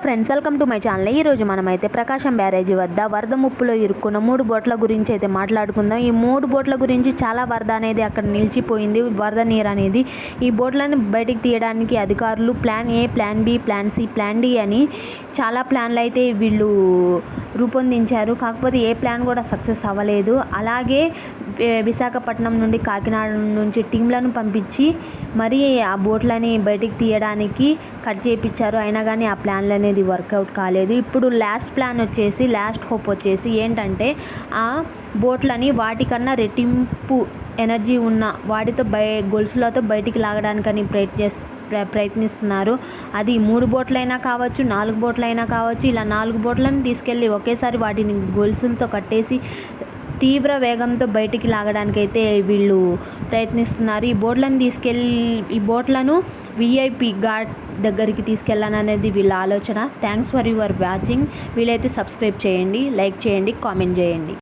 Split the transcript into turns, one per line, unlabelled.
Friends, welcome to my channel. ఈరోజు మనమైతే ప్రకాశం బ్యారేజీ వద్ద వరద ముప్పులో ఇరుక్కున్న 3 బోట్ల గురించి అయితే మాట్లాడుకుందాం. ఈ 3 బోట్ల గురించి చాలా వరద అనేది అక్కడ నిలిచిపోయింది. వరద నీరు అనేది ఈ బోట్లను బయటికి తీయడానికి అధికారులు plan A, plan B, plan C, plan D అని చాలా ప్లాన్లు అయితే వీళ్ళు రూపొందించారు. కాకపోతే ఏ ప్లాన్ కూడా సక్సెస్ అవ్వలేదు. అలాగే విశాఖపట్నం నుండి, కాకినాడ నుంచి టీంలను పంపించి మరీ ఆ బోట్లని బయటికి తీయడానికి కట్ చేయించారు. అయినా కానీ ఆ ప్లాన్లు అనేది వర్కౌట్ కాలేదు. ఇప్పుడు లాస్ట్ హోప్ వచ్చేసి ఏంటంటే ఆ బోట్లని వాటికన్నా రెట్టింపు ఎనర్జీ ఉన్న వాటితో గొలుసులతో బయటికి లాగడానికని ప్రయత్నిస్తున్నారు. అది 3 బోట్లైనా కావచ్చు, 4 బోట్లైనా కావచ్చు. ఇలా 4 బోట్లను తీసుకెళ్ళి ఒకేసారి వాటిని గొలుసులతో కట్టేసి తీవ్ర వేగంతో బయటికి లాగడానికైతే వీళ్ళు ప్రయత్నిస్తున్నారు. ఈ బోట్లను విఐపి ఘాట్ దగ్గరికి తీసుకెళ్ళాలనేది వీళ్ళ ఆలోచన. Thanks for your watching. వీలైతే సబ్స్క్రైబ్ చేయండి, లైక్ చేయండి, కామెంట్ చేయండి.